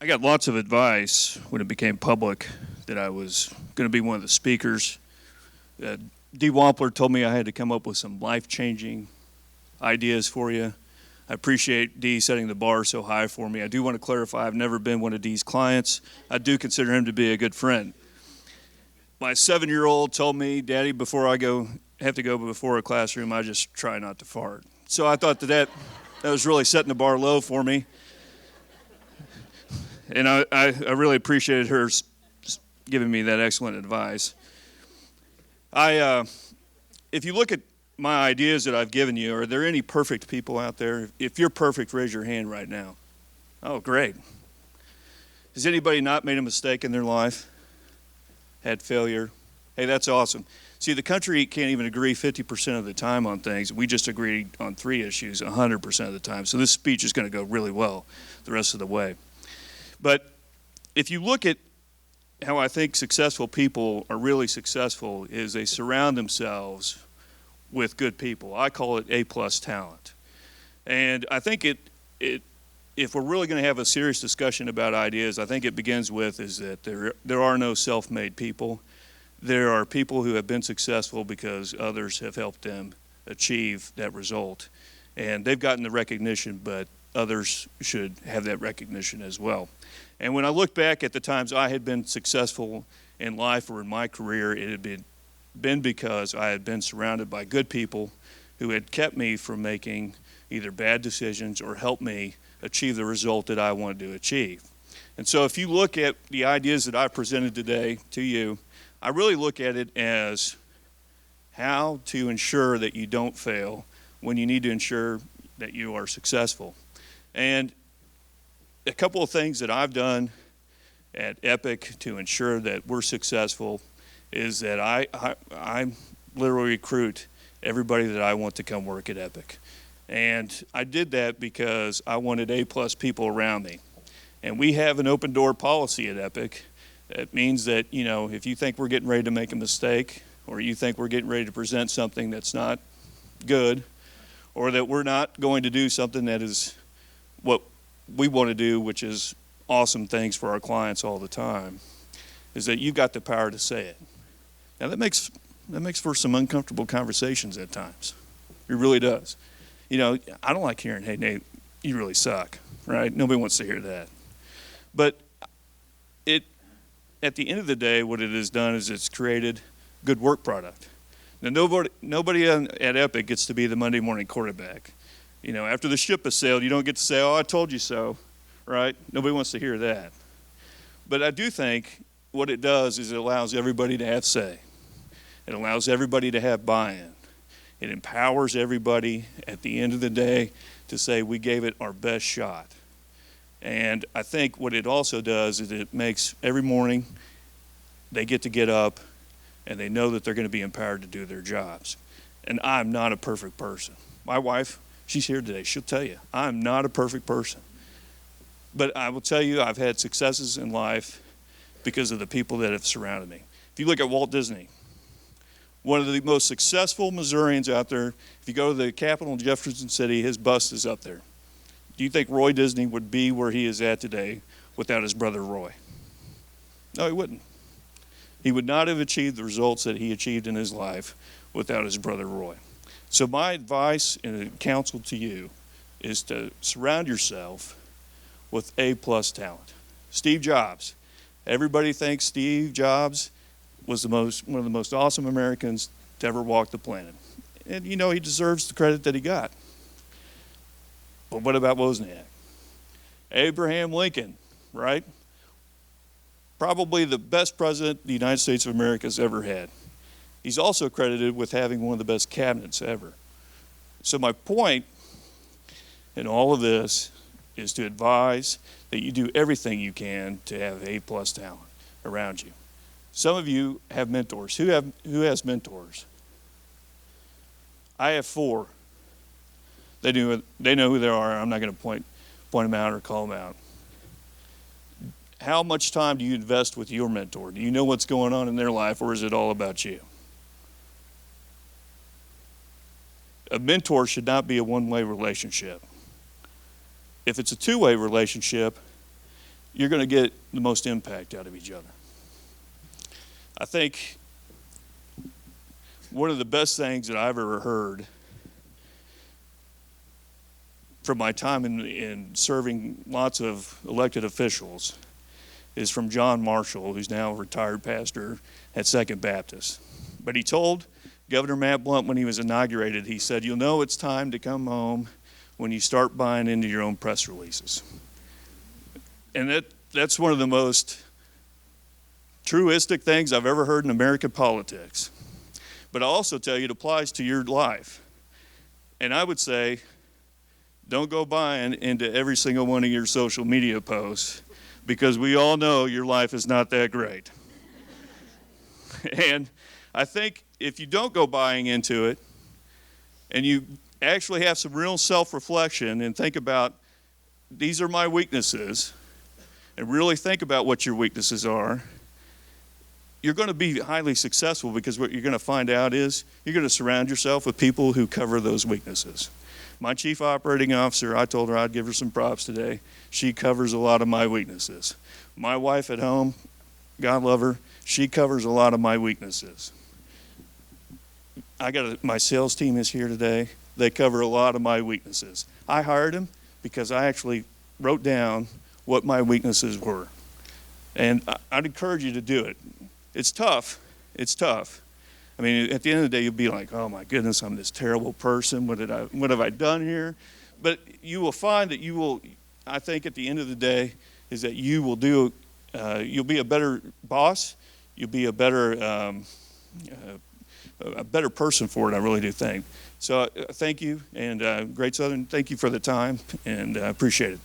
I got lots of advice when it became public that I was going to be one of the speakers. Dee Wampler told me I had to come up with some life-changing ideas for you. I appreciate Dee setting the bar so high for me. I do want to clarify I've never been one of Dee's clients. I do consider him to be a good friend. My 7-year-old told me, Daddy, before I have to go before a classroom, I just try not to fart. So I thought that was really setting the bar low for me. And I really appreciated her giving me that excellent advice. If you look at my ideas that I've given you, are there any perfect people out there? If you're perfect, raise your hand right now. Oh, great. Has anybody not made a mistake in their life? Had failure? Hey, that's awesome. See, the country can't even agree 50% of the time on things. We just agreed on 3 issues 100% of the time. So this speech is going to go really well the rest of the way. But if you look at how I think successful people are really successful is they surround themselves with good people. I call it A-plus talent. And I think if we're really going to have a serious discussion about ideas, I think it begins with is that there are no self-made people. There are people who have been successful because others have helped them achieve that result. And they've gotten the recognition, but others should have that recognition as well. And when I look back at the times I had been successful in life or in my career, it had been because I had been surrounded by good people who had kept me from making either bad decisions or helped me achieve the result that I wanted to achieve. And so if you look at the ideas that I presented today to you, I really look at it as how to ensure that you don't fail when you need to ensure that you are successful. And a couple of things that I've done at Epic to ensure that we're successful is that I literally recruit everybody that I want to come work at Epic. And I did that because I wanted A-plus people around me. And we have an open door policy at Epic. That means that, if you think we're getting ready to make a mistake, or you think we're getting ready to present something that's not good, or that we're not going to do something that is what we want to do, which is awesome things for our clients all the time, is that you've got the power to say it. Now that makes for some uncomfortable conversations at times. It really does. I don't like hearing, hey, Nate, you really suck, right? Nobody wants to hear that. But at the end of the day, what it has done is it's created good work product. Now, nobody at Epic gets to be the Monday morning quarterback. After the ship has sailed, you don't get to say, oh, I told you so, right? Nobody wants to hear that. But I do think what it does is it allows everybody to have say. It allows everybody to have buy-in. It empowers everybody at the end of the day to say we gave it our best shot. And I think what it also does is it makes every morning they get up and they know that they're going to be empowered to do their jobs. And I'm not a perfect person. My wife, she's here today. She'll tell you, I'm not a perfect person. But I will tell you, I've had successes in life because of the people that have surrounded me. If you look at Walt Disney, one of the most successful Missourians out there, if you go to the Capitol in Jefferson City, his bust is up there. Do you think Roy Disney would be where he is at today without his brother Roy? No, he wouldn't. He would not have achieved the results that he achieved in his life without his brother Roy. So my advice and counsel to you is to surround yourself with A-plus talent. Steve Jobs. Everybody thinks Steve Jobs was one of the most awesome Americans to ever walk the planet. And he deserves the credit that he got. But what about Wozniak? Abraham Lincoln, right? Probably the best president the United States of America has ever had. He's also credited with having one of the best cabinets ever. So my point in all of this is to advise that you do everything you can to have A-plus talent around you. Some of you have mentors. Who has mentors? I have 4. They know who they are. I'm not going to point them out or call them out. How much time do you invest with your mentor? Do you know what's going on in their life, or is it all about you? A mentor should not be a one-way relationship. If it's a two-way relationship, you're going to get the most impact out of each other. I think one of the best things that I've ever heard from my time in serving lots of elected officials is from John Marshall, who's now a retired pastor at Second Baptist. But he told Governor Matt Blunt when he was inaugurated, he said, "You'll know it's time to come home when you start buying into your own press releases." And that's one of the most truistic things I've ever heard in American politics. But I also tell you it applies to your life. And I would say, don't go buying into every single one of your social media posts, because we all know your life is not that great. And I think if you don't go buying into it, and you actually have some real self-reflection and think about, these are my weaknesses, and really think about what your weaknesses are, you're going to be highly successful, because what you're going to find out is you're going to surround yourself with people who cover those weaknesses. My chief operating officer, I told her I'd give her some props today. She covers a lot of my weaknesses. My wife at home, God love her, she covers a lot of my weaknesses. My sales team is here today. They cover a lot of my weaknesses. I hired them because I actually wrote down what my weaknesses were. And I'd encourage you to do it. It's tough. It's tough. I mean, at the end of the day, you'll be like, oh my goodness, I'm this terrible person. What have I done here? But you will find that I think at the end of the day, is that you'll be a better boss. You'll be a better person for it, I really do think. So thank you, and Great Southern, thank you for the time, and I appreciate it.